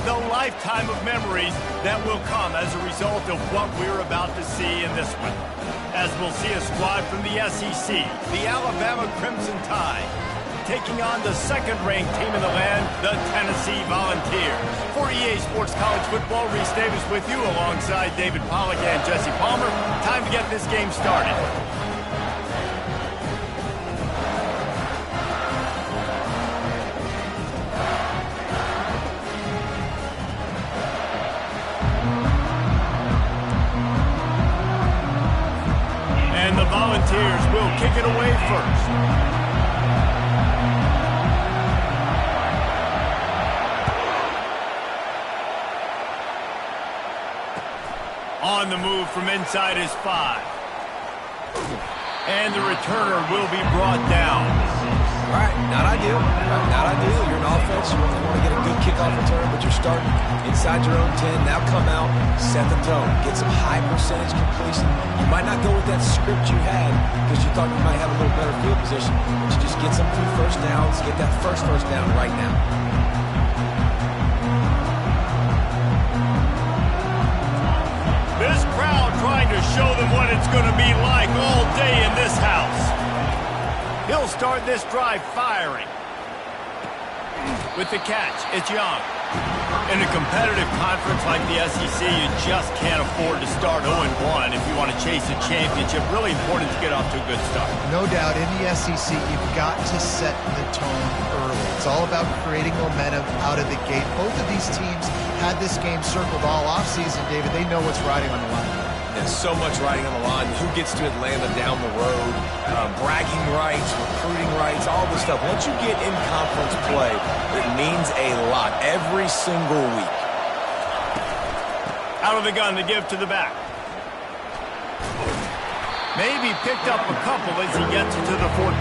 with a lifetime of memories that will come as a result of what we're about to see in this one. As we'll see a squad from the SEC, the Alabama Crimson Tide, taking on the second-ranked team in the land, the Tennessee Volunteers. For EA Sports College Football, Reese Davis with you alongside David Pollack and Jesse Palmer. Time to get this game started. And the Volunteers will kick it away first. On the move from inside his 5. And the returner will be brought down. All right, not ideal. Not ideal. You're an offense. You really want to get a good kickoff return, but you're starting inside your own 10. Now come out, set the tone, get some high percentage completion. You might not go with that script you had because you thought you might have a little better field position, but you just get some few first downs, get that first down right now. This crowd trying to show them what it's going to be like all day in this house. He'll start this drive firing. With the catch, it's Young. In a competitive conference like the SEC, you just can't afford to start 0-1 if you want to chase a championship. Really important to get off to a good start. No doubt, in the SEC, you've got to set the tone early. It's all about creating momentum out of the gate. Both of these teams had this game circled all offseason, David. They know what's riding on the line. There's so much riding on the line. Who gets to Atlanta down the road? Bragging rights, recruiting rights, all this stuff. Once you get in conference play, it means a lot every single week. Out of the gun to give to the back. Maybe picked up a couple as he gets to the 14.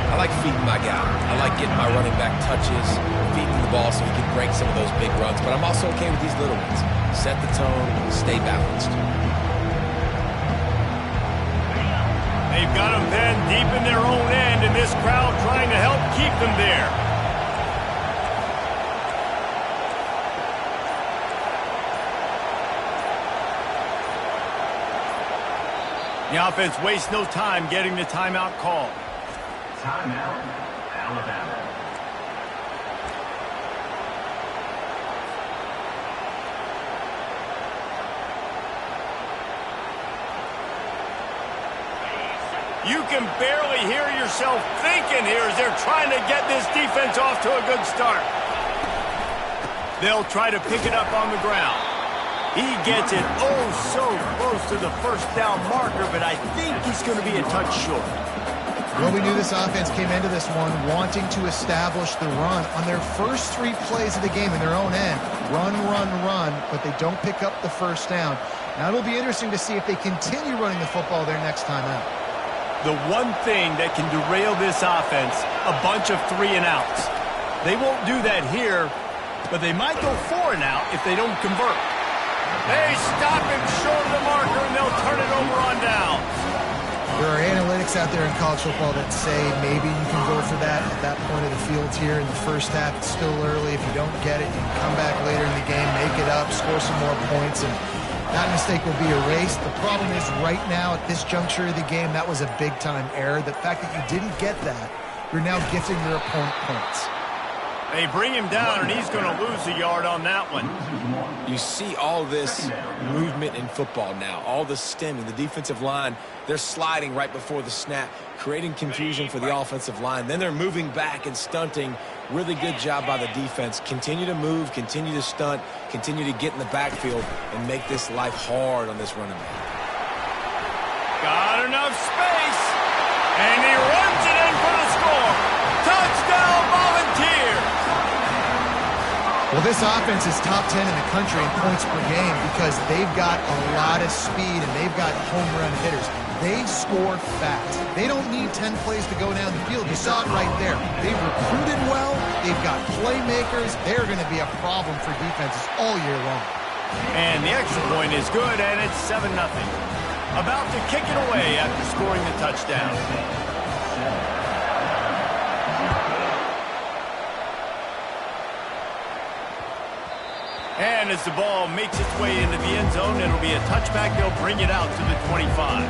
I like feeding my guy. I like getting my running back touches, feeding the ball so he can break some of those big runs. But I'm also okay with these little ones. Set the tone, stay balanced. They've got them then deep in their own end, and this crowd trying to help keep them there. The offense wastes no time getting the timeout call. Timeout, Alabama. You can barely hear yourself thinking here as they're trying to get this defense off to a good start. They'll try to pick it up on the ground. He gets it oh so close to the first down marker, but I think he's going to be a touch short. Well, we knew this offense came into this one wanting to establish the run on their first 3 plays of the game in their own end. Run, but they don't pick up the first down. Now it'll be interesting to see if they continue running the football their next time out. The one thing that can derail this offense, a bunch of 3-and-outs. They won't do that here, but they might go 4-and-out if they don't convert. They stop him short of the marker, and they'll turn it over on down. There are analytics out there in college football that say maybe you can go for that at that point of the field here in the first half. It's still early. If you don't get it, you can come back later in the game, make it up, score some more points, and that mistake will be erased. The problem is right now at this juncture of the game, that was a big-time error. The fact that you didn't get that, you're now gifting your opponent points. They bring him down, and he's going to lose a yard on that one. You see all this movement in football now, all the stemming, the defensive line, they're sliding right before the snap, creating confusion for the offensive line. Then they're moving back and stunting. Really good job by the defense. Continue to move, continue to stunt, continue to get in the backfield and make this life hard on this running back. Got enough space, and he runs it in for the score. Touchdown, Volunteers! Well, this offense is top 10 in the country in points per game because they've got a lot of speed and they've got home run hitters. They score fast. They don't need 10 plays to go down the field. You saw it right there. They've recruited well. They've got playmakers. They're going to be a problem for defenses all year long. And the extra point is good, and it's 7-0. About to kick it away after scoring the touchdown. And as the ball makes its way into the end zone, it'll be a touchback. They'll bring it out to the 25.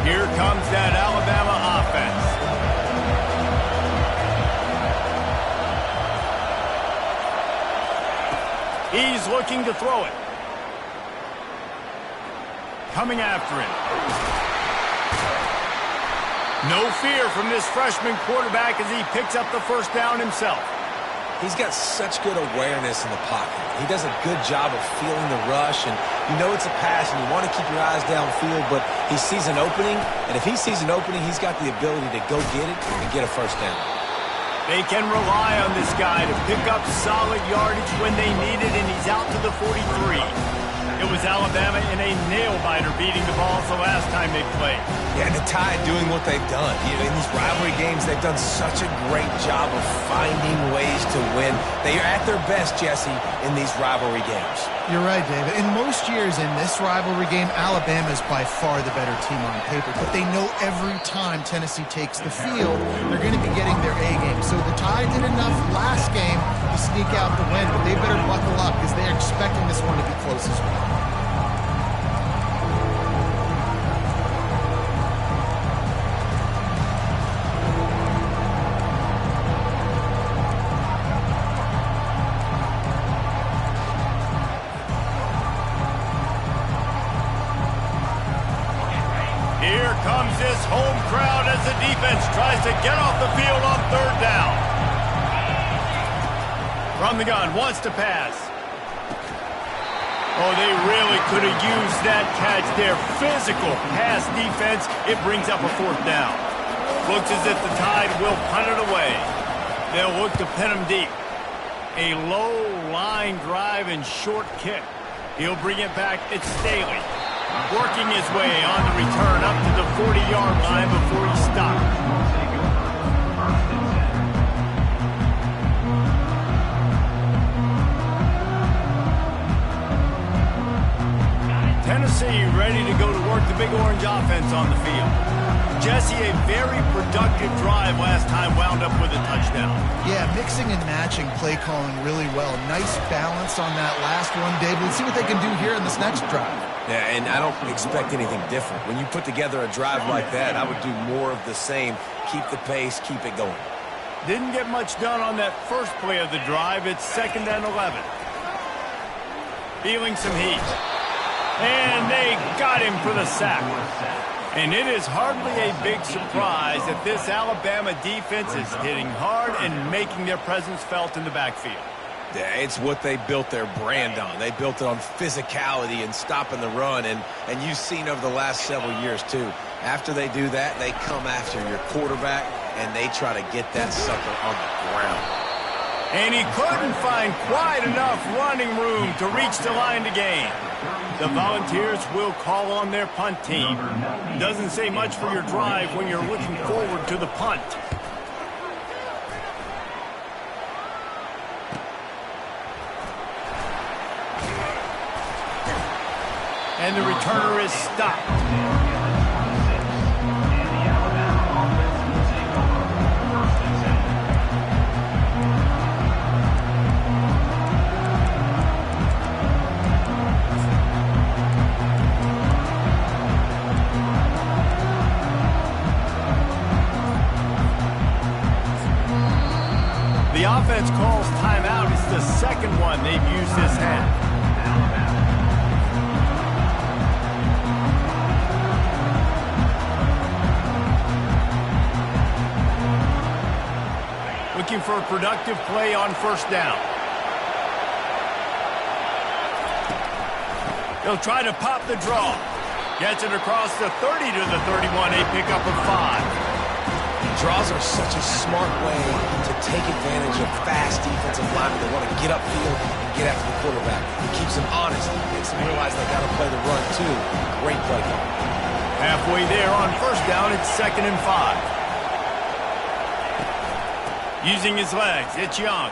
Here comes that Alabama offense. He's looking to throw it. Coming after him. No fear from this freshman quarterback as he picks up the first down himself. He's got such good awareness in the pocket. He does a good job of feeling the rush, and you know it's a pass, and you want to keep your eyes downfield, but he sees an opening, and if he sees an opening, he's got the ability to go get it and get a first down. They can rely on this guy to pick up solid yardage when they need it, and he's out to the 43. It was Alabama in a nail-biter beating the Vols the last time they played. Yeah, and the Tide doing what they've done. You know, in these rivalry games, they've done such a great job of finding ways to win. They are at their best, Jesse, in these rivalry games. You're right, David. In most years in this rivalry game, Alabama is by far the better team on paper. But they know every time Tennessee takes the field, they're going to be getting their A game. So the Tide did enough last game to sneak out the win, but they better buckle up because they're expecting this one to be close as well. Here comes this home crowd as the defense tries to get off the field on third down. From the gun, wants to pass. Oh, they really could have used that catch there. Physical pass defense. It brings up a fourth down. Looks as if the Tide will punt it away. They'll look to pin him deep. A low line drive and short kick. He'll bring it back. It's Staley. Working his way on the return up to the 40-yard line before he stopped. Tennessee ready to go to work the Big Orange offense on the field. Jesse, a very productive drive last time wound up with a touchdown. Yeah, mixing and matching play calling really well. Nice balance on that last one, Dave. Let's see what they can do here in this next drive. Yeah, and I don't expect anything different. When you put together a drive like that, I would do more of the same. Keep the pace, keep it going. Didn't get much done on that first play of the drive. It's 2nd and 11. Feeling some heat. And they got him for the sack. And it is hardly a big surprise that this Alabama defense is hitting hard and making their presence felt in the backfield. Yeah, it's what they built their brand on. They built it on physicality and stopping the run, and you've seen over the last several years, too. After they do that, they come after your quarterback, and they try to get that sucker on the ground. And he couldn't find quite enough running room to reach the line to gain. The Volunteers will call on their punt team. Doesn't say much for your drive when you're looking forward to the punt. And the returner is stopped. The offense calls timeout. It's the second one they've used this half. Looking for a productive play on first down. He'll try to pop the draw. Gets it across the 30 to the 31. A pickup of 5. Draws are such a smart way to take advantage of fast defensive linemen that want to get upfield and get after the quarterback. It keeps them honest. It makes them realize they got to play the run, too. Great play call. Halfway there on first down, it's 2nd and 5. Using his legs, it's Young.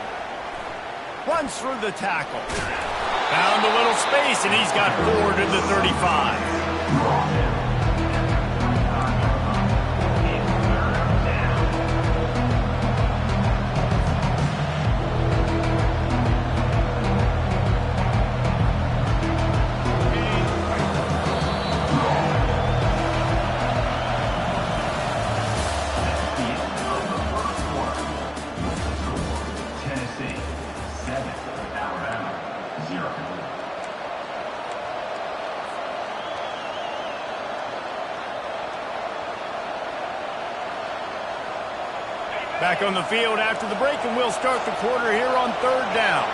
Runs through the tackle. Found a little space, and he's got 4 to the 35. Back on the field after the break, and we'll start the quarter here on 3rd down.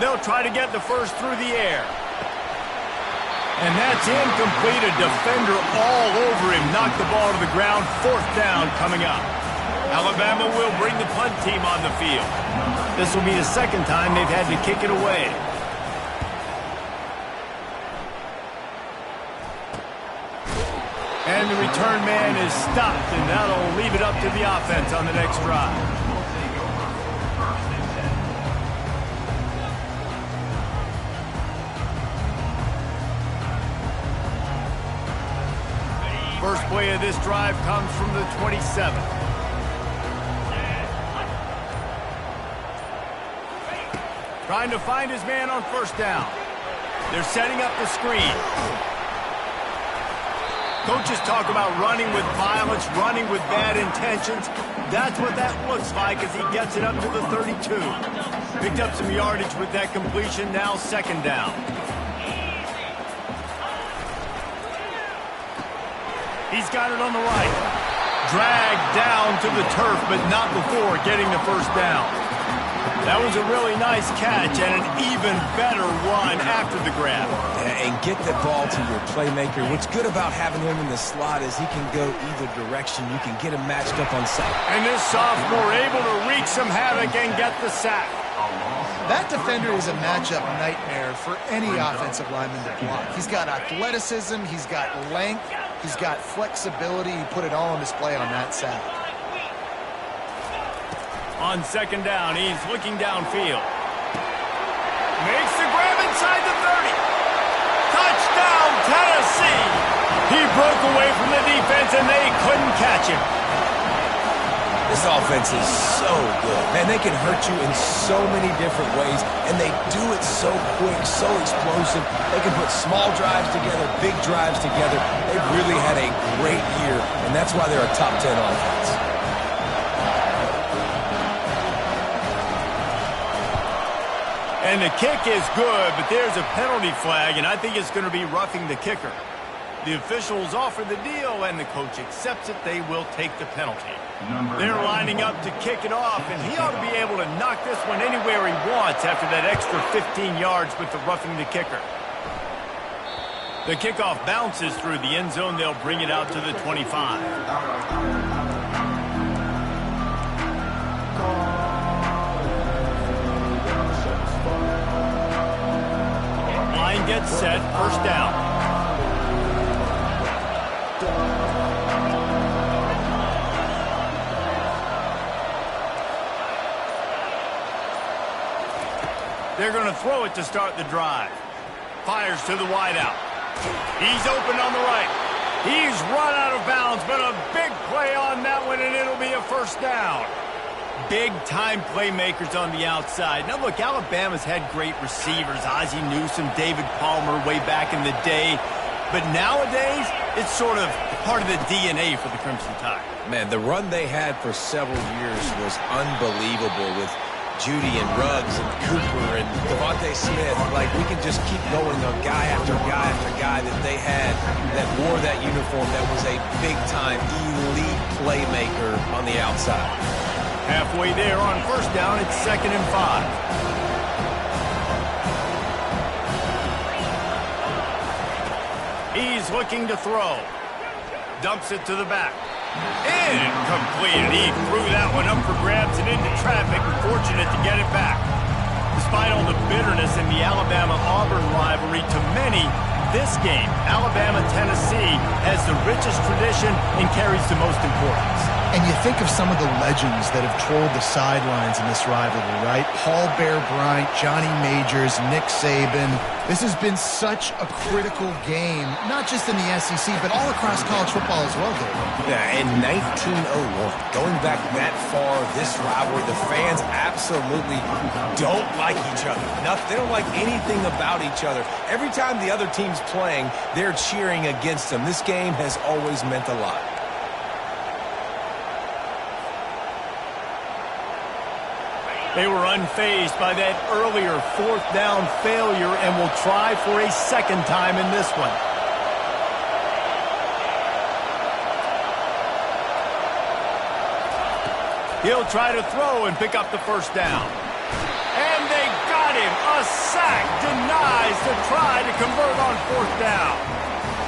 They'll try to get the first through the air. And that's incomplete. A defender all over him. Knocked the ball to the ground. 4th down coming up. Alabama will bring the punt team on the field. This will be the 2nd time they've had to kick it away. And the return man is stopped, and that'll leave it up to the offense on the next drive. First play of this drive comes from the 27. Trying to find his man on 1st down. They're setting up the screen. Coaches talk about running with violence, running with bad intentions. That's what that looks like as he gets it up to the 32. Picked up some yardage with that completion, now 2nd down. He's got it on the right. Dragged down to the turf, but not before getting the 1st down. That was a really nice catch and an even better run after the grab. And get the ball to your playmaker. What's good about having him in the slot is he can go either direction. You can get him matched up on sack. And this sophomore able to wreak some havoc and get the sack. That defender is a matchup nightmare for any offensive lineman to block. He's got athleticism, he's got length, he's got flexibility. He put it all on display on that sack. On 2nd down, he's looking downfield. Makes the grab inside the 30. Touchdown, Tennessee! He broke away from the defense, and they couldn't catch him. This offense is so good. Man, they can hurt you in so many different ways, and they do it so quick, so explosive. They can put small drives together, big drives together. They've really had a great year, and that's why they're a top 10 offense. And the kick is good, but there's a penalty flag, and I think it's going to be roughing the kicker. The officials offer the deal, and the coach accepts it. They will take the penalty. They're lining up to kick it off, and he ought to be able to knock this one anywhere he wants after that extra 15 yards with the roughing the kicker. The kickoff bounces through the end zone. They'll bring it out to the 25. Line gets set, 1st down. They're going to throw it to start the drive. Fires to the wideout. He's open on the right. He's run out of bounds, but a big play on that one, and it'll be a 1st down. Big-time playmakers on the outside. Now, look, Alabama's had great receivers. Ozzie Newsome, David Palmer way back in the day. But nowadays, it's sort of part of the DNA for the Crimson Tide. Man, the run they had for several years was unbelievable with Judy and Ruggs and Cooper and Devontae Smith. Like, we can just keep going on guy after guy after guy that they had that wore that uniform that was a big-time elite playmaker on the outside. Halfway there on 1st down, it's 2nd and 5. He's looking to throw. Dumps it to the back. Incomplete. He threw that one up for grabs and into traffic. Fortunate to get it back. Despite all the bitterness in the Alabama-Auburn rivalry, to many, this game, Alabama-Tennessee, has the richest tradition and carries the most importance. And you think of some of the legends that have trolled the sidelines in this rivalry, right? Paul Bear Bryant, Johnny Majors, Nick Saban. This has been such a critical game, not just in the SEC, but all across college football as well, David. Yeah, in 1901, going back that far, this rivalry, the fans absolutely don't like each other. They don't like anything about each other. Every time the other team's playing, they're cheering against them. This game has always meant a lot. They were unfazed by that earlier fourth down failure and will try for a second time in this one. He'll try to throw and pick up the first down. And they got him. A sack denies the try to convert on fourth down.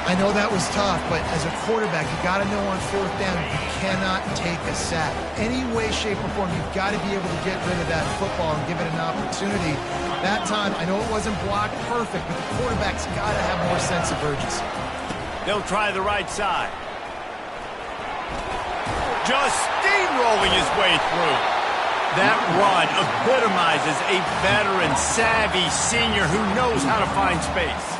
I know that was tough, but as a quarterback, you got to know on fourth down, you cannot take a sack. Any way, shape, or form, you've got to be able to get rid of that football and give it an opportunity. That time, I know it wasn't blocked perfect, but the quarterback's got to have more sense of urgency. They'll try the right side. Just steamrolling his way through. That run epitomizes a veteran, savvy senior who knows how to find space.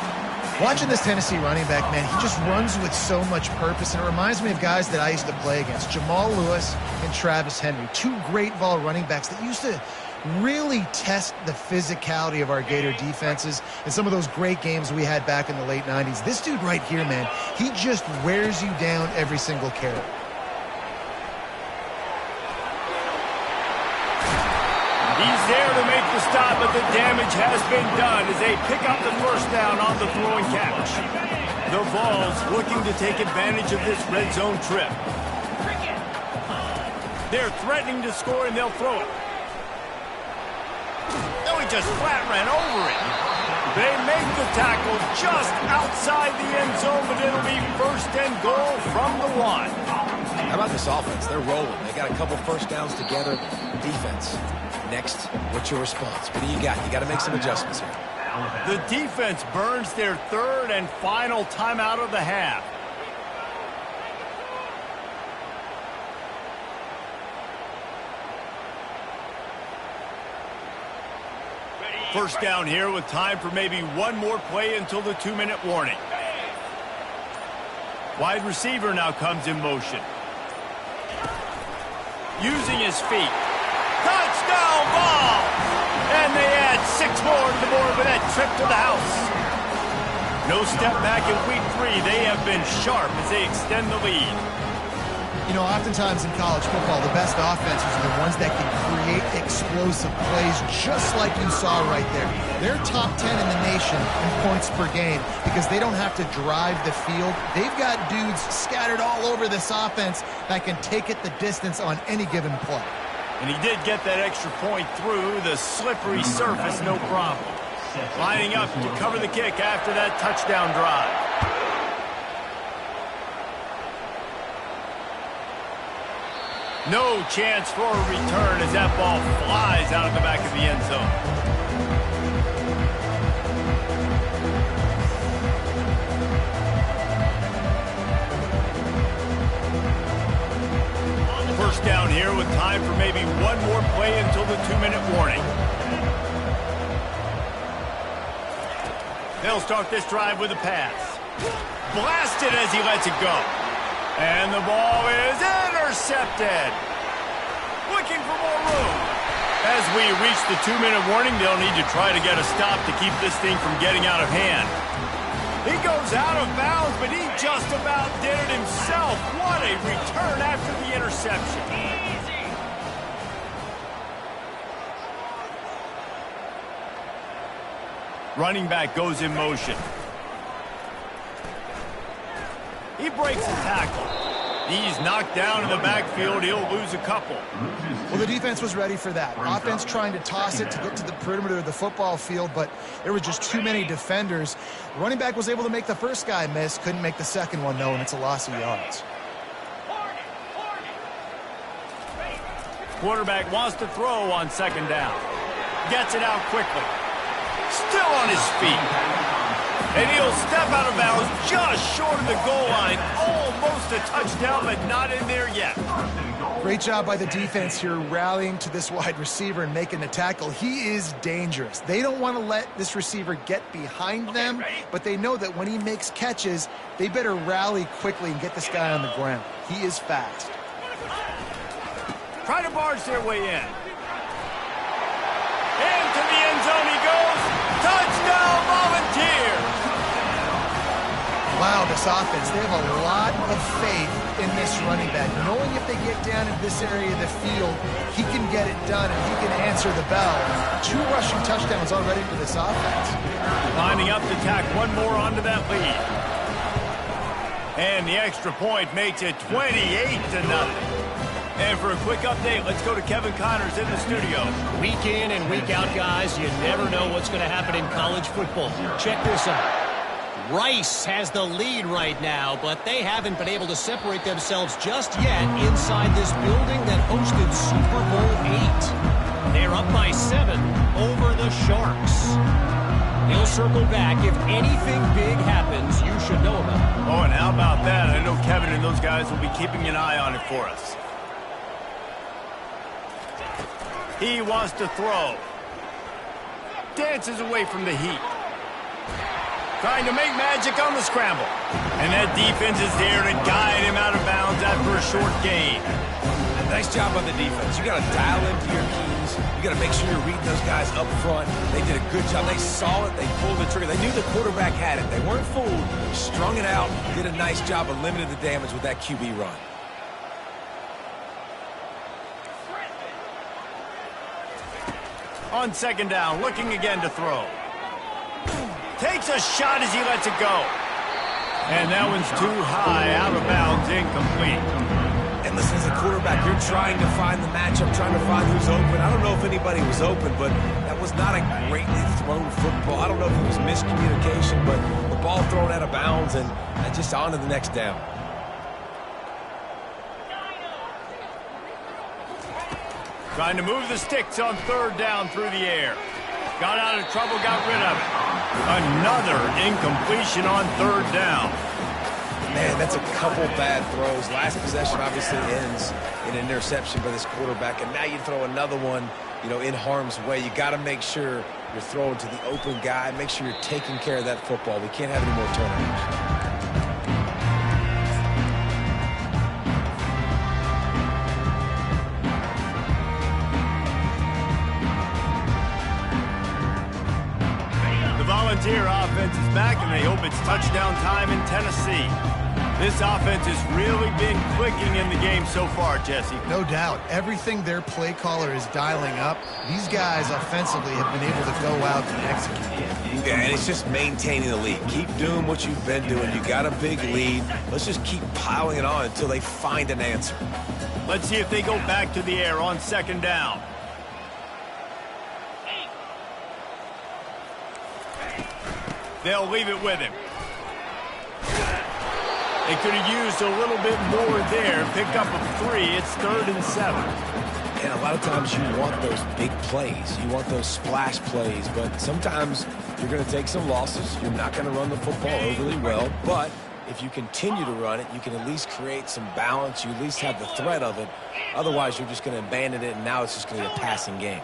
Watching this Tennessee running back, man, he just runs with so much purpose, and it reminds me of guys that I used to play against, Jamal Lewis and Travis Henry, two great ball running backs that used to really test the physicality of our Gator defenses in some of those great games we had back in the late 90s. This dude right here, man, he just wears you down every single carry. He's there to make the stop, but the damage has been done as they pick up the first down on the throw and catch. The Vols looking to take advantage of this red zone trip. They're threatening to score, and they'll throw it. No, he just flat ran over it. They make the tackle just outside the end zone, but it'll be first and goal from the 1. How about this offense? They're rolling. They got a couple first downs together. Defense. Next, what's your response? What do you got? You got to make some adjustments here. The defense burns their third and final timeout of the half. First down here with time for maybe one more play until the 2-minute warning. Wide receiver now comes in motion. Using his feet. Touchdown ball! And they add 6 more to the board with that trip to the house. No step back in week 3. They have been sharp as they extend the lead. You know, oftentimes in college football, the best offenses are the ones that can create explosive plays just like you saw right there. They're top 10 in the nation in points per game because they don't have to drive the field. They've got dudes scattered all over this offense that can take it the distance on any given play. And he did get that extra point through the slippery surface, no problem. Lining up to cover the kick after that touchdown drive. No chance for a return as that ball flies out of the back of the end zone. First down here with time for maybe one more play until the 2-minute warning. They'll start this drive with a pass. Blasted as he lets it go. And the ball is intercepted. Looking for more room. As we reach the 2-minute warning, they'll need to try to get a stop to keep this thing from getting out of hand. He goes out of bounds, but he just about did it himself. What a return after the interception. Running back goes in motion. He breaks the tackle. He's knocked down in the backfield. He'll lose a couple. Well, the defense was ready for that. Offense trying to toss it to get to the perimeter of the football field, but there were just too many defenders. The running back was able to make the first guy miss, couldn't make the second one, though, and it's a loss of yards. Quarterback wants to throw on second down. Gets it out quickly. Still on his feet. And he'll step out of bounds just short of the goal line. Almost a touchdown, but not in there yet. Great job by the defense here rallying to this wide receiver and making the tackle. He is dangerous. They don't want to let this receiver get behind them, but they know that when he makes catches, they better rally quickly and get this guy on the ground. He is fast. Try to barge their way in. Into the end zone he goes. Touchdown, Volunteers! Wow, this offense, they have a lot of faith in this running back. Knowing if they get down in this area of the field, he can get it done and he can answer the bell. 2 rushing touchdowns already for this offense. Lining up to tack one more onto that lead. And the extra point makes it 28-0. And for a quick update, let's go to Kevin Connors in the studio. Week in and week out, guys, you never know what's going to happen in college football. Check this out. Rice has the lead right now, but they haven't been able to separate themselves just yet inside this building that hosted Super Bowl 8. They're up by 7 over the Sharks. He'll circle back. If anything big happens, you should know about it. Oh, and how about that? I know Kevin and those guys will be keeping an eye on it for us. He wants to throw. Dances away from the heat. Trying to make magic on the scramble. And that defense is there to guide him out of bounds after a short gain. Nice job on the defense. You got to dial into your keys. You got to make sure you're reading those guys up front. They did a good job. They saw it. They pulled the trigger. They knew the quarterback had it. They weren't fooled. Strung it out. Did a nice job of limiting the damage with that QB run. On second down, looking again to throw. Takes a shot as he lets it go. And that one's too high, out of bounds, incomplete. And listen, as a quarterback, you're trying to find the matchup, trying to find who's open. I don't know if anybody was open, but that was not a greatly thrown football. I don't know if it was miscommunication, but the ball thrown out of bounds and just on to the next down. Trying to move the sticks on third down through the air. Got out of trouble, got rid of it. Another incompletion on third down. Man, that's a couple bad throws. Last possession obviously ends in an interception by this quarterback, and now you throw another one, in harm's way. You got to make sure you're throwing to the open guy. Make sure you're taking care of that football. We can't have any more turnovers. Volunteer offense is back, and they hope it's touchdown time in Tennessee. This offense has really been clicking in the game so far, Jesse. No doubt. Everything their play caller is dialing up, these guys offensively have been able to go out and execute. Yeah, and it's just maintaining the lead. Keep doing what you've been doing. You got a big lead. Let's just keep piling it on until they find an answer. Let's see if they go back to the air on second down. They'll leave it with him. They could have used a little bit more there. Pick up a 3. It's 3rd and 7. And a lot of times you want those big plays. You want those splash plays. But sometimes you're going to take some losses. You're not going to run the football overly well. But if you continue to run it, you can at least create some balance. You at least have the threat of it. Otherwise, you're just going to abandon it, and now it's just going to be a passing game.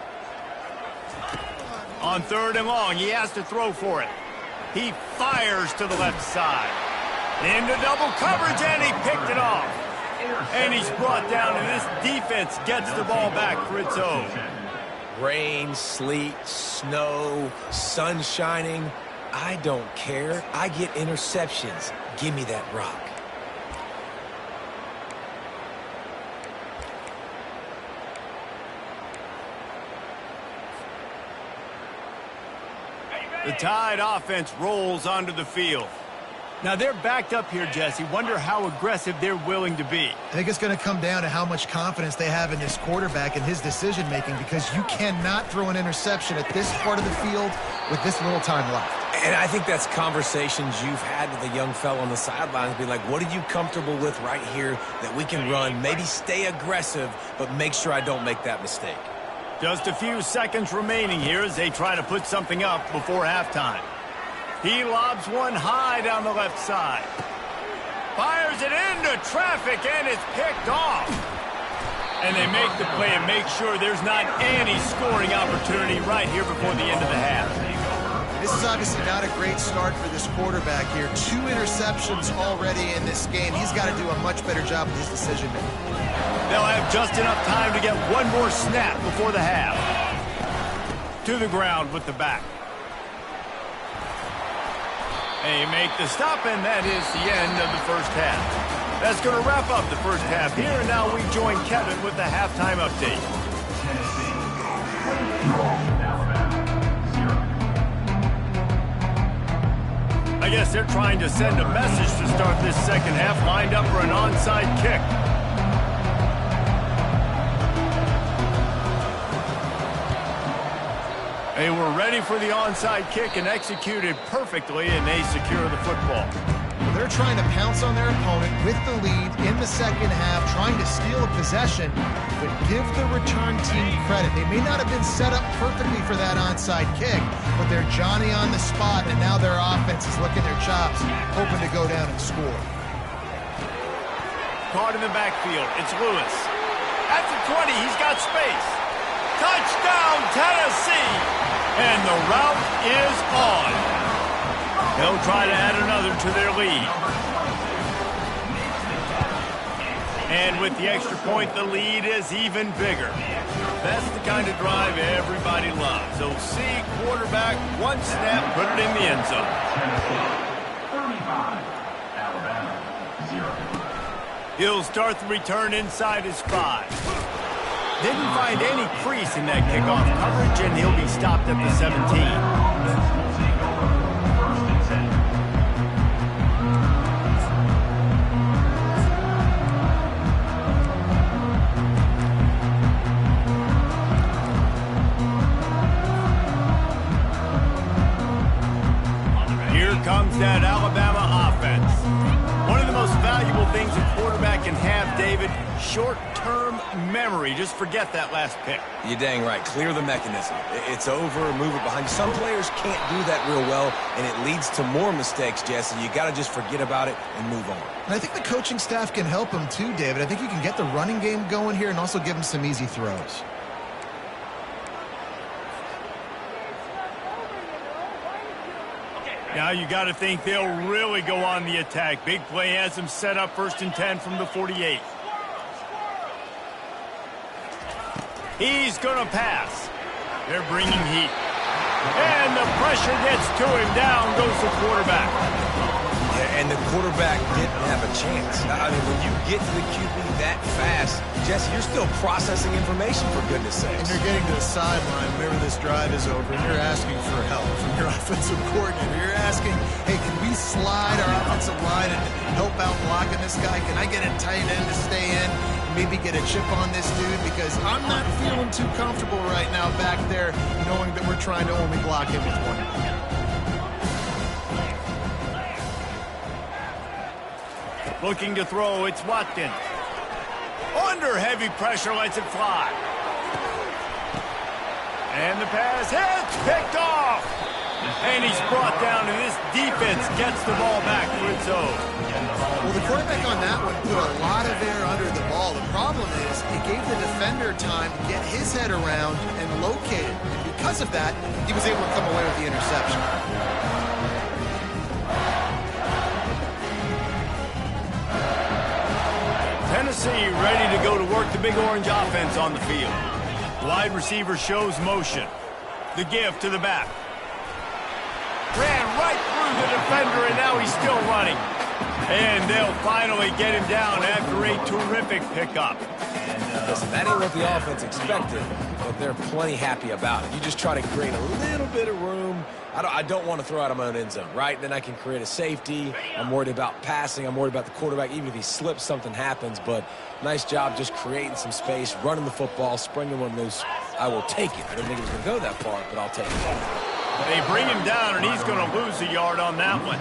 On 3rd and long, he has to throw for it. He fires to the left side. Into double coverage, and he picked it off. And he's brought down, and this defense gets the ball back for its own. Rain, sleet, snow, sun shining. I don't care. I get interceptions. Give me that rock. The Tide offense rolls onto the field. Now they're backed up here, Jesse. Wonder how aggressive they're willing to be. I think it's going to come down to how much confidence they have in this quarterback and his decision-making, because you cannot throw an interception at this part of the field with this little time left. And I think that's conversations you've had with the young fella on the sidelines. Be like, what are you comfortable with right here that we can run? Maybe stay aggressive, but make sure I don't make that mistake. Just a few seconds remaining here as they try to put something up before halftime. He lobs one high down the left side. Fires it into traffic, and it's picked off. And they make the play and make sure there's not any scoring opportunity right here before the end of the half. This is obviously not a great start for this quarterback here. 2 interceptions already in this game. He's got to do a much better job with his decision-making. They'll have just enough time to get one more snap before the half. To the ground with the back. They make the stop, and that is the end of the first half. That's going to wrap up the first half here, and now we join Kevin with the halftime update. I guess they're trying to send a message to start this second half, lined up for an onside kick. They were ready for the onside kick and executed perfectly, and they secure the football. They're trying to pounce on their opponent with the lead in the second half, trying to steal a possession, but give the return team credit. They may not have been set up perfectly for that onside kick, but they're Johnny on the spot, and now their offense is licking their chops, hoping to go down and score. Caught in the backfield. It's Lewis. At the 20, he's got space. Touchdown, Tennessee! And the route is on. They'll try to add another to their lead. And with the extra point, the lead is even bigger. That's the kind of drive everybody loves. So see quarterback, one snap, put it in the end zone. 35, Alabama, 0. He'll start the return inside his 5. Didn't find any crease in that kickoff coverage, and he'll be stopped at the 17. Here comes that Alabama offense. One of the most valuable things a quarterback can have, David, short-term memory. Just forget that last pick. You're dang right. Clear the mechanism. It's over, move it behind. Some players can't do that real well, and it leads to more mistakes, Jesse. You got to just forget about it and move on. And I think the coaching staff can help him too, David. I think you can get the running game going here and also give him some easy throws. Now you got to think they'll really go on the attack. Big play has them set up 1st and 10 from the 48. He's going to pass. They're bringing heat. And the pressure gets to him. Down goes the quarterback. Yeah, and the quarterback didn't have a chance. I mean, when you get to the QB that fast, Jesse, you're still processing information, for goodness sakes. And you're getting to the sideline whenever this drive is over, and you're asking for help from your offensive coordinator. You're asking, hey, can we slide our offensive line and help out blocking this guy? Can I get a tight end to stay in? Maybe get a chip on this dude, because I'm not feeling too comfortable right now back there knowing that we're trying to only block him with one. Looking to throw, it's Watkins. Under heavy pressure, lets it fly. And the pass hits, picked off. And he's brought down, and this defense gets the ball back for its own. Well, the quarterback on that one put a lot of air under the ball. The problem is it gave the defender time to get his head around and locate it. And because of that, he was able to come away with the interception. Tennessee ready to go to work the Big Orange offense on the field. Wide receiver shows motion. The give to the back. Ran right through the defender, and now he's still running. And they'll finally get him down after a terrific pickup. Listen, that ain't what the offense expected, but they're plenty happy about it. You just try to create a little bit of room. I don't want to throw out of my own end zone, right? Then I can create a safety. I'm worried about passing. I'm worried about the quarterback. Even if he slips, something happens. But nice job just creating some space, running the football, springing one loose. I will take it. I didn't think it was going to go that far, but I'll take it. They bring him down, and he's going to lose a yard on that one.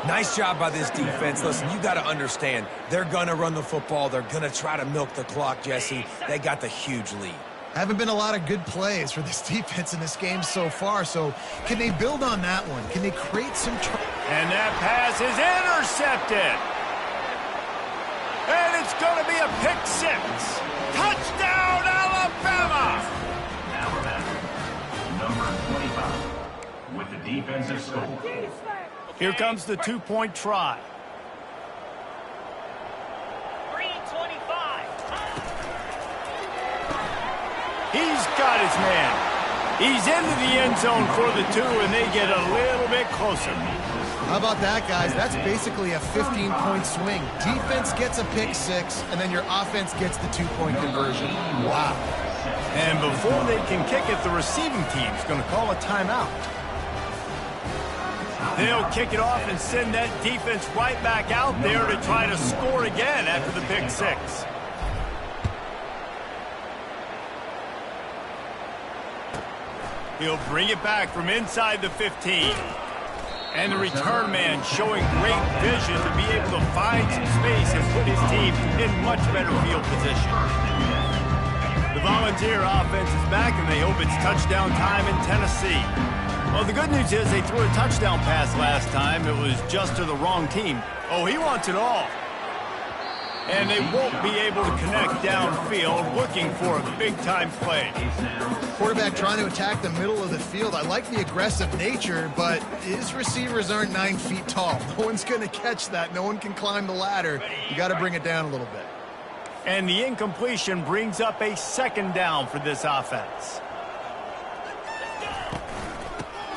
Nice job by this defense. Listen, you got to understand, they're going to run the football. They're going to try to milk the clock, Jesse. They got the huge lead. Haven't been a lot of good plays for this defense in this game so far, so can they build on that one? Can they create some... And that pass is intercepted. And it's going to be a pick six. Touchdown, Alabama! Alabama, number 25, with the defensive score. Here comes the two-point try. He's got his man. He's into the end zone for the two, and they get a little bit closer. How about that, guys? That's basically a 15-point swing. Defense gets a pick 6, and then your offense gets the 2-point conversion. Wow. And before they can kick it, the receiving team's going to call a timeout. They'll kick it off and send that defense right back out there to try to score again after the pick 6. He'll bring it back from inside the 15. And the return man showing great vision to be able to find some space and put his team in much better field position. The Volunteer offense is back, and they hope it's touchdown time in Tennessee. Well, the good news is they threw a touchdown pass last time. It was just to the wrong team. Oh, he wants it all. And they won't be able to connect downfield, looking for a big-time play. Quarterback trying to attack the middle of the field. I like the aggressive nature, but his receivers aren't 9 feet tall. No one's going to catch that. No one can climb the ladder. You got to bring it down a little bit. And the incompletion brings up a 2nd down for this offense.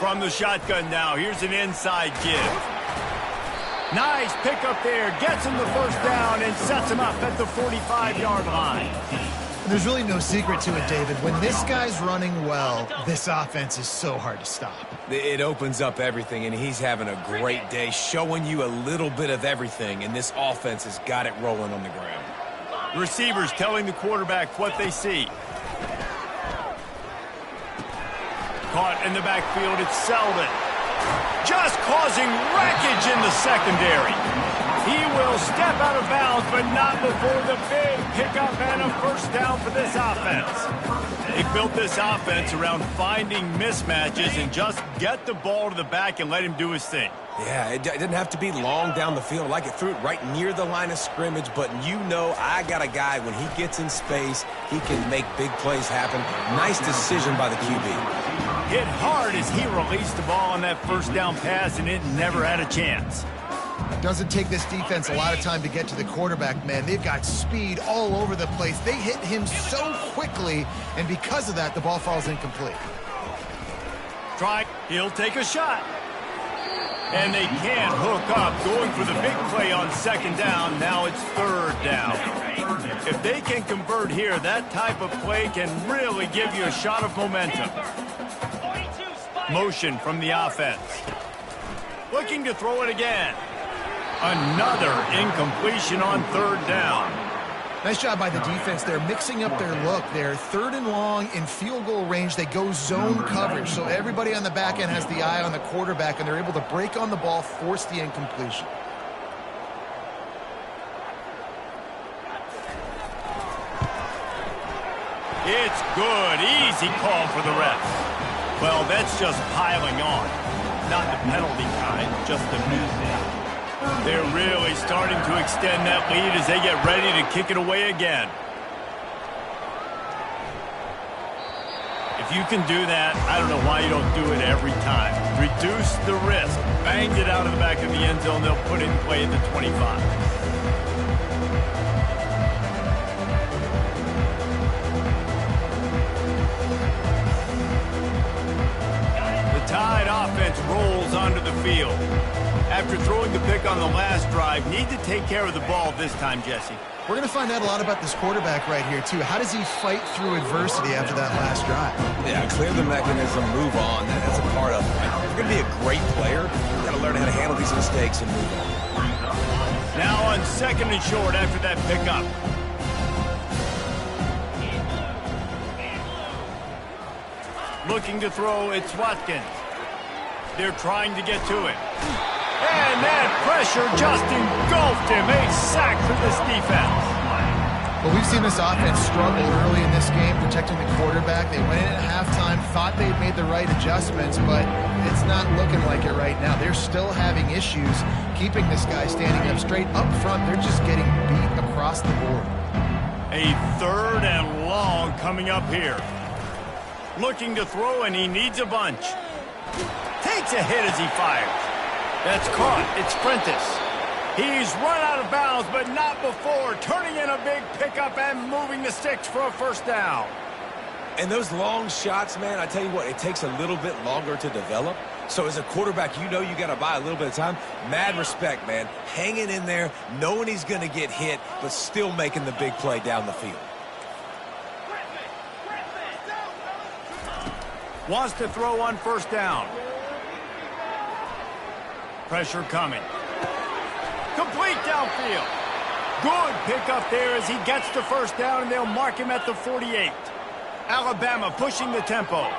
From the shotgun now, here's an inside give. Nice pickup there, gets him the 1st down and sets him up at the 45-yard line. There's really no secret to it, David. When this guy's running well, this offense is so hard to stop. It opens up everything, and he's having a great day, showing you a little bit of everything, and this offense has got it rolling on the ground. Receivers telling the quarterback what they see. Caught in the backfield, it's Selden. Just causing wreckage in the secondary. He will step out of bounds, but not before the big pickup and a 1st down for this offense. They built this offense around finding mismatches and just get the ball to the back and let him do his thing. Yeah, it didn't have to be long down the field. Like it threw it right near the line of scrimmage, but you know I got a guy, when he gets in space, he can make big plays happen. Nice decision by the QB. Hit hard as he released the ball on that 1st down pass, and it never had a chance. Doesn't take this defense a lot of time to get to the quarterback, man. They've got speed all over the place. They hit him so quickly, and because of that, the ball falls incomplete. He'll take a shot. And they can't hook up, going for the big play on 2nd down. Now it's 3rd down. If they can convert here, that type of play can really give you a shot of momentum. Motion from the offense. Looking to throw it again. Another incompletion on 3rd down. Nice job by the defense. They're mixing up their look. They're 3rd and long in field goal range. They go zone coverage, so everybody on the back end has the eye on the quarterback, and they're able to break on the ball, force the incompletion. It's good. Easy call for the refs. Well, that's just piling on. Not the penalty kind, just the meat. They're really starting to extend that lead as they get ready to kick it away again. If you can do that, I don't know why you don't do it every time. Reduce the risk. Banged it out of the back of the end zone. They'll put it in play at the 25. Tide offense rolls onto the field. After throwing the pick on the last drive, need to take care of the ball this time, Jesse. We're going to find out a lot about this quarterback right here, too. How does he fight through adversity after that last drive? Yeah, clear the mechanism, move on. That's a part of it. If you're going to be a great player, you've got to learn how to handle these mistakes and move on. Now on 2nd and short after that pickup. Looking to throw, it's Watkins. They're trying to get to it. And that pressure just engulfed him. A sack for this defense. Well, we've seen this offense struggle early in this game, protecting the quarterback. They went in at halftime, thought they'd made the right adjustments, but it's not looking like it right now. They're still having issues keeping this guy standing up straight. Up front, they're just getting beat across the board. A 3rd and long coming up here. Looking to throw, and he needs a bunch. Takes a hit as he fires. That's caught. It's Prentice. He's run out of bounds, but not before. Turning in a big pickup and moving the sticks for a 1st down. And those long shots, man, I tell you what, it takes a little bit longer to develop. So as a quarterback, you know you got to buy a little bit of time. Mad respect, man. Hanging in there, knowing he's going to get hit, but still making the big play down the field. Wants to throw on first down. Pressure coming. Complete downfield. Good pickup there as he gets the first down, and they'll mark him at the 48. Alabama pushing the tempo.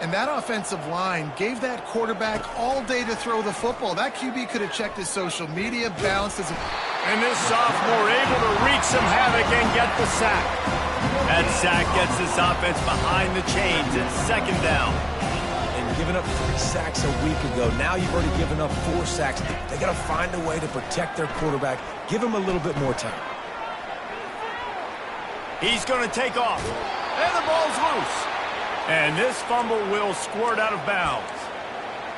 And that offensive line gave that quarterback all day to throw the football. That QB could have checked his social media, balanced his... And this sophomore able to wreak some havoc and get the sack. That sack gets this offense behind the chains. It's second down. And giving up 3 sacks a week ago, now you've already given up 4 sacks. They got to find a way to protect their quarterback. Give him a little bit more time. He's going to take off. And the ball's loose. And this fumble will squirt out of bounds.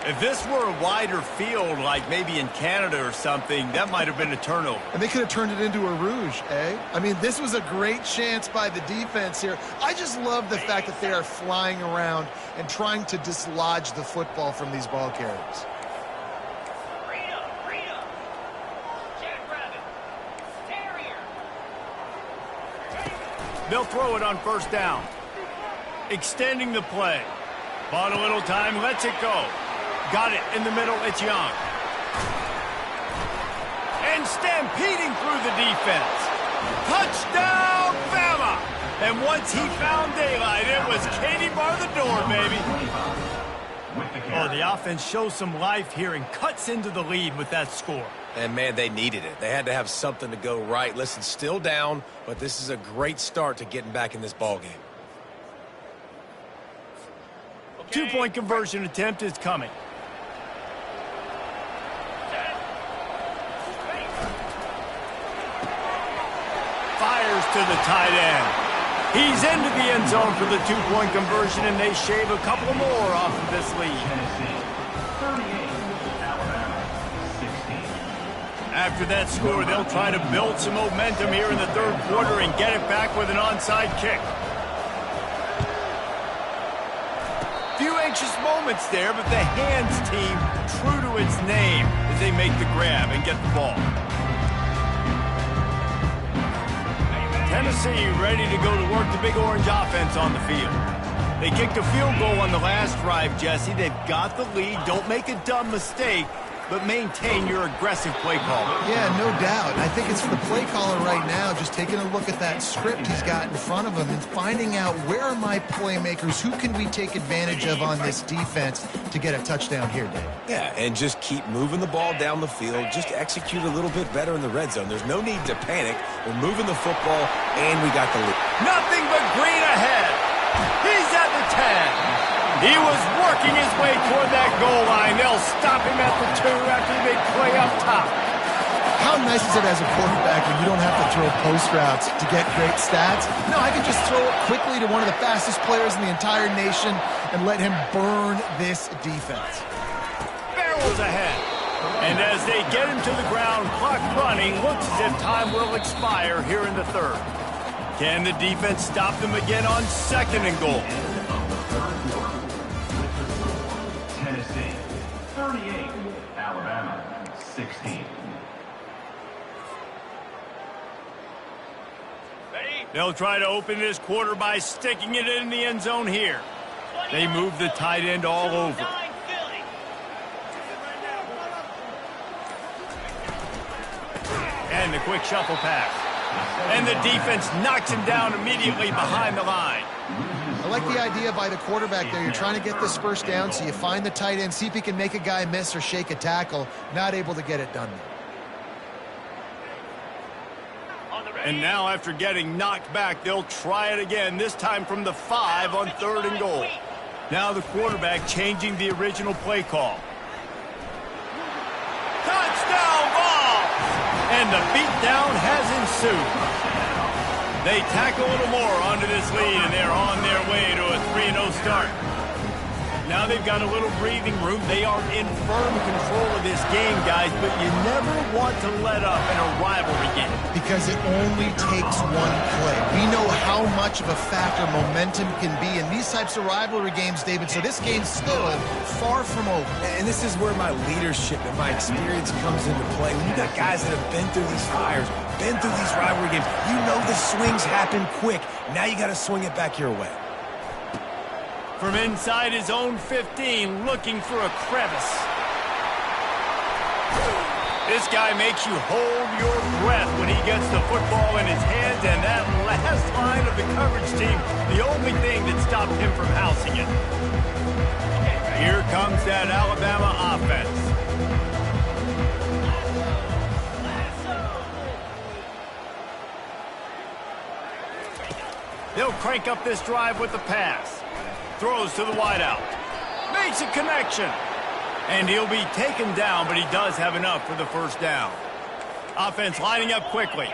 If this were a wider field, like maybe in Canada or something, that might have been a turnover. And they could have turned it into a rouge, eh? I mean, this was a great chance by the defense here. I just love the fact that they are flying around and trying to dislodge the football from these ball carriers. They'll throw it on first down. Extending the play. Bought a little time, lets it go. Got it in the middle, it's Young. And stampeding through the defense. Touchdown, Bama! And once he found daylight, it was Katie bar the door, baby. Oh, the offense shows some life here and cuts into the lead with that score. And, man, they needed it. They had to have something to go right. Listen, still down, but this is a great start to getting back in this ball game. 2-point conversion attempt is coming. Fires to the tight end. He's into the end zone for the 2-point conversion, and they shave a couple more off of this lead. After that score, they'll try to build some momentum here in the third quarter and get it back with an onside kick. Few anxious moments there, but the hands team true to its name as they make the grab and get the ball. Tennessee ready to go to work the Big Orange offense on the field. They kicked a field goal on the last drive, Jesse. They've got the lead. Don't make a dumb mistake, but maintain your aggressive play call. Yeah, no doubt. I think it's the play caller right now just taking a look at that script he's got in front of him and finding out where are my playmakers, who can we take advantage of on this defense to get a touchdown here, Dave. Yeah, and just keep moving the ball down the field. Just execute a little bit better in the red zone. There's no need to panic. We're moving the football, and we got the lead. Nothing but green ahead. He's at the 10. He was working his way toward that goal line. They'll stop him at the 2 after the big play up top. How nice is it as a quarterback when you don't have to throw post routes to get great stats? No, I can just throw it quickly to one of the fastest players in the entire nation and let him burn this defense. Barrels ahead. And as they get him to the ground, clock running, looks as if time will expire here in the third. Can the defense stop them again on second and goal? Tennessee, 38. Alabama, 16. They'll try to open this quarter by sticking it in the end zone here. They move the tight end all over. And the quick shuffle pass. And the defense knocks him down immediately behind the line. I like the idea by the quarterback there. You're trying to get this first down, so you find the tight end, see if he can make a guy miss or shake a tackle. Not able to get it done. And now after getting knocked back, they'll try it again, this time from the 5 on third and goal. Now the quarterback changing the original play call. Touchdown ball! And the beatdown has ensued. They tack a little more onto this lead, and they're on their way to a 3-0 start. Now they've got a little breathing room. They are in firm control of this game, guys, but you never want to let up in a rivalry game. Because it only takes one play. We know how much much of a factor momentum can be in these types of rivalry games, David. So this game's still far from over. And this is where my leadership and my experience comes into play. When you got guys that have been through these fires, been through these rivalry games, you know the swings happen quick. Now you got to swing it back your way. From inside his own 15, looking for a crevice. This guy makes you hold your breath when he gets the football in his hands, and that last line of the coverage team, the only thing that stopped him from housing it. Here comes that Alabama offense. They'll crank up this drive with the pass. Throws to the wideout. Makes a connection. And he'll be taken down, but he does have enough for the first down. Offense lining up quickly.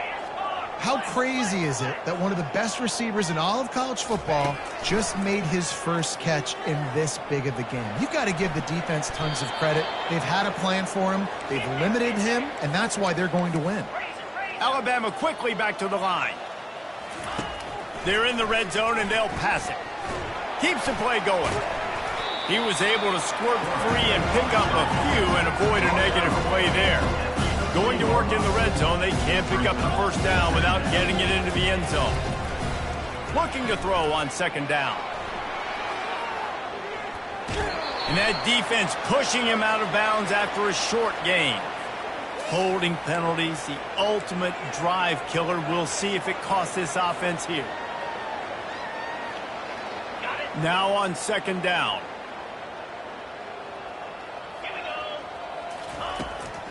How crazy is it that one of the best receivers in all of college football just made his first catch in this big of a game? You've got to give the defense tons of credit. They've had a plan for him. They've limited him, and that's why they're going to win. Alabama quickly back to the line. They're in the red zone, and they'll pass it. Keeps the play going. He was able to squirt free and pick up a few and avoid a negative play there. Going to work in the red zone, they can't pick up the first down without getting it into the end zone. Looking to throw on second down. And that defense pushing him out of bounds after a short gain. Holding penalties, the ultimate drive killer. We'll see if it costs this offense here. Now on second down.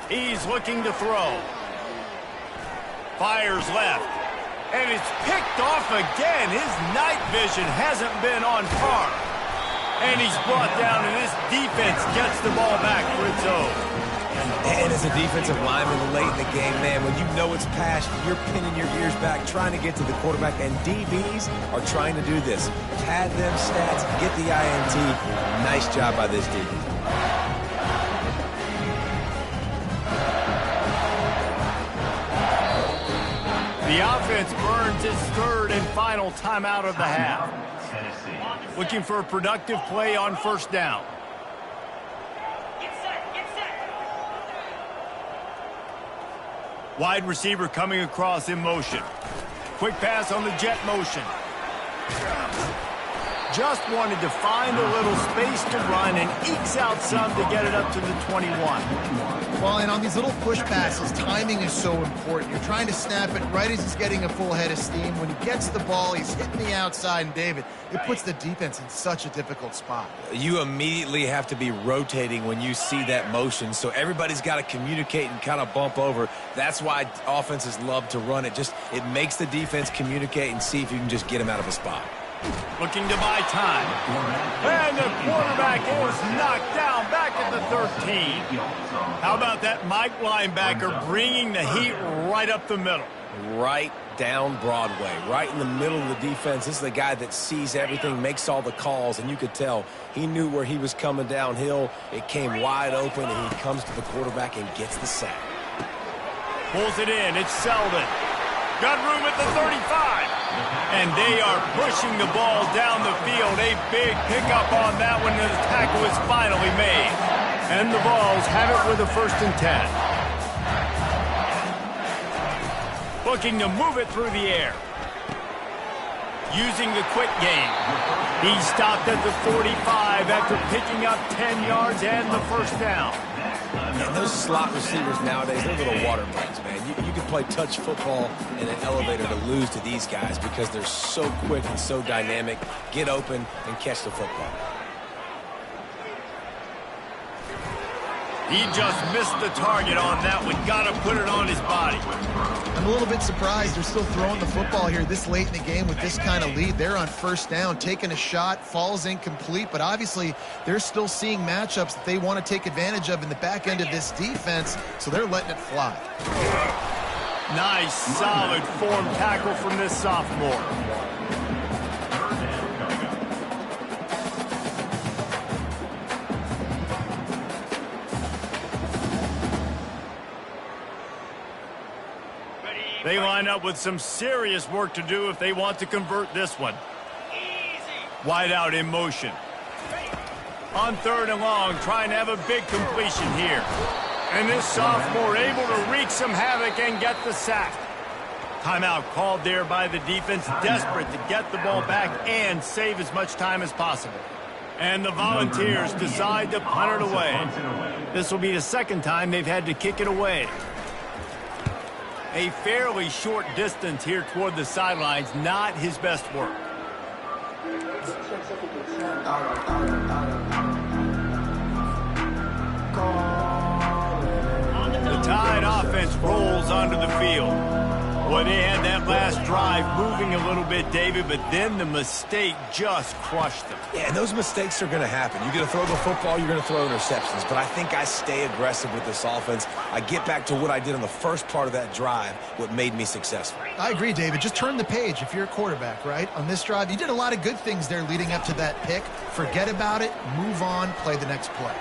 He's looking to throw. Fires left. And it's picked off again. His night vision hasn't been on par. And he's brought down, and this defense gets the ball back for its own. And as a defensive lineman late in the game, man, when you know it's past, you're pinning your ears back, trying to get to the quarterback, and DBs are trying to do this. Pad them stats, get the INT. Nice job by this DB. The offense burns its third and final timeout of the half. Looking for a productive play on first down. Wide receiver coming across in motion. Quick pass on the jet motion. Just wanted to find a little space to run and ekes out some to get it up to the 21. Well, and on these little push passes, timing is so important. You're trying to snap it right as he's getting a full head of steam. When he gets the ball, he's hitting the outside, and David, it puts the defense in such a difficult spot. You immediately have to be rotating when you see that motion, so everybody's got to communicate and kind of bump over. That's why offenses love to run it. It makes the defense communicate and see if you can just get him out of a spot. Looking to buy time. And the quarterback is knocked down back at the 13. How about that Mike linebacker bringing the heat right up the middle? Right down Broadway, right in the middle of the defense. This is the guy that sees everything, makes all the calls, and you could tell he knew where he was coming downhill. It came wide open, and he comes to the quarterback and gets the sack. Pulls it in. It's Selden. Got room at the 35. And they are pushing the ball down the field. A big pickup on that one, and the tackle is finally made. And the Vols have it with a 1st and 10. Looking to move it through the air. Using the quick game. He stopped at the 45 after picking up 10 yards and the first down. And those slot receivers nowadays, they're little water breaks, man. You can play touch football in an elevator to lose to these guys because they're so quick and so dynamic. Get open and catch the football. He just missed the target on that one. Got to put it on his body. I'm a little bit surprised they're still throwing the football here this late in the game with this kind of lead. They're on first down, taking a shot, falls incomplete, but obviously they're still seeing matchups that they want to take advantage of in the back end of this defense, so they're letting it fly. Nice, solid form tackle from this sophomore. They line up with some serious work to do if they want to convert this one. Wide out in motion. On 3rd and long, trying to have a big completion here. And this sophomore able to wreak some havoc and get the sack. Timeout called there by the defense, desperate to get the ball back and save as much time as possible. And the Volunteers decide to punt it away. This will be the second time they've had to kick it away. A fairly short distance here toward the sidelines, not his best work. The Tide offense rolls onto the field. Boy, they had that last drive moving a little bit, David, but then the mistake just crushed them. Yeah, and those mistakes are going to happen. You're going to throw the football, you're going to throw interceptions. But I think I stay aggressive with this offense. I get back to what I did on the first part of that drive, what made me successful. I agree, David. Just turn the page if you're a quarterback, right? On this drive, you did a lot of good things there leading up to that pick. Forget about it, move on, play the next play.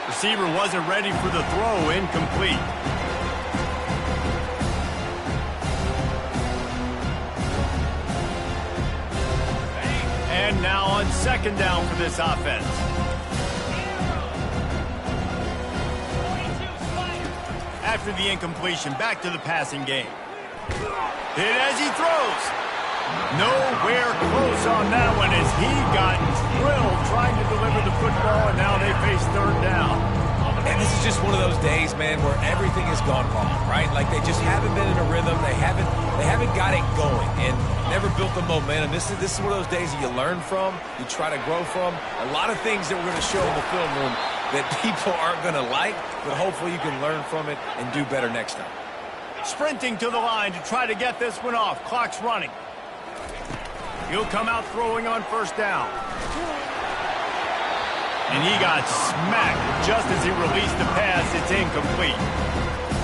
Receiver wasn't ready for the throw, incomplete. And now on 2nd down for this offense. After the incompletion, back to the passing game. Hit as he throws. Nowhere close on that one as he got thrilled trying to deliver the football, and now they face 3rd down. And this is just one of those days, man, where everything has gone wrong, right? Like they just haven't been in a rhythm. They haven't got it going and never built the momentum. This is one of those days that you learn from, you try to grow from. A lot of things that we're going to show in the film room that people aren't going to like, but hopefully you can learn from it and do better next time. Sprinting to the line to try to get this one off. Clock's running. He'll come out throwing on 1st down. And he got smacked just as he released the pass. It's incomplete.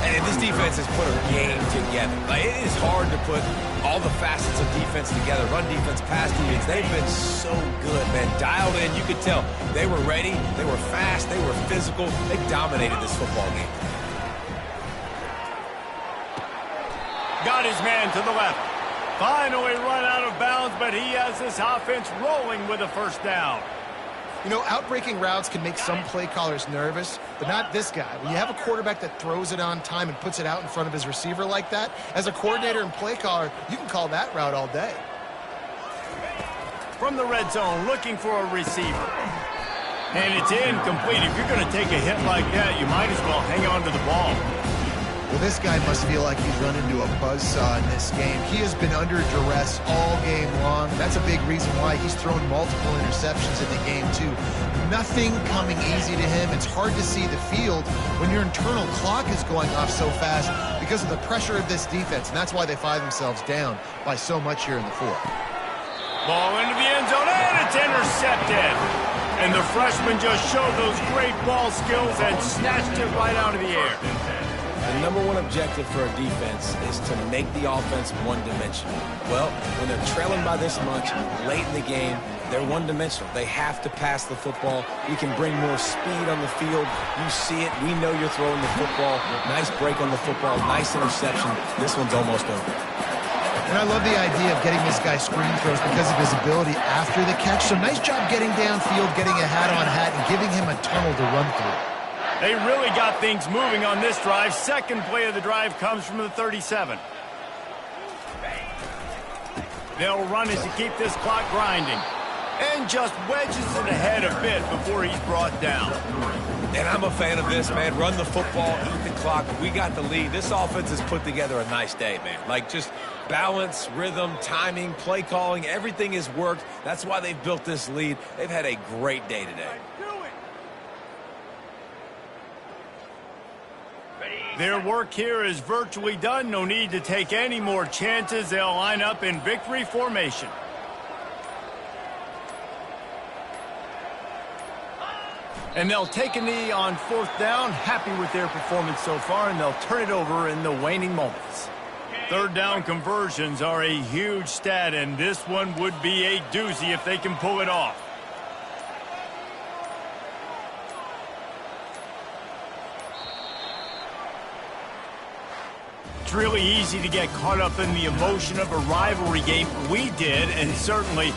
And this defense has put a game together. Like, it is hard to put all the facets of defense together. Run defense, pass defense. They've been so good, man. Dialed in. You could tell they were ready. They were fast. They were physical. They dominated this football game. Got his man to the left. Finally run out of bounds, but he has this offense rolling with a 1st down. You know, outbreaking routes can make some play callers nervous, but not this guy. When you have a quarterback that throws it on time and puts it out in front of his receiver like that, as a coordinator and play caller, you can call that route all day. From the red zone, looking for a receiver. And it's incomplete. If you're going to take a hit like that, you might as well hang on to the ball. Well, this guy must feel like he's run into a buzzsaw in this game. He has been under duress all game long. That's a big reason why he's thrown multiple interceptions in the game, too. Nothing coming easy to him. It's hard to see the field when your internal clock is going off so fast because of the pressure of this defense, and that's why they find themselves down by so much here in the 4th. Ball into the end zone, and it's intercepted. And the freshman just showed those great ball skills and snatched it right out of the air. The #1 objective for a defense is to make the offense one-dimensional. Well, when they're trailing by this much late in the game, they're one-dimensional. They have to pass the football. You can bring more speed on the field. You see it. We know you're throwing the football. Nice break on the football. Nice interception. This one's almost over. And I love the idea of getting this guy screen throws because of his ability after the catch. So nice job getting downfield, getting a hat-on-hat, and giving him a tunnel to run through. They really got things moving on this drive. 2nd play of the drive comes from the 37. They'll run as to keep this clock grinding. And just wedges it ahead a bit before he's brought down. And I'm a fan of this, man. Run the football, eat the clock. We got the lead. This offense has put together a nice day, man. Like, just balance, rhythm, timing, play calling. Everything has worked. That's why they've built this lead. They've had a great day today. Their work here is virtually done. No need to take any more chances. They'll line up in victory formation. And they'll take a knee on 4th down. Happy with their performance so far, and they'll turn it over in the waning moments. 3rd down conversions are a huge stat, and this one would be a doozy if they can pull it off. It's really easy to get caught up in the emotion of a rivalry game. We did, and certainly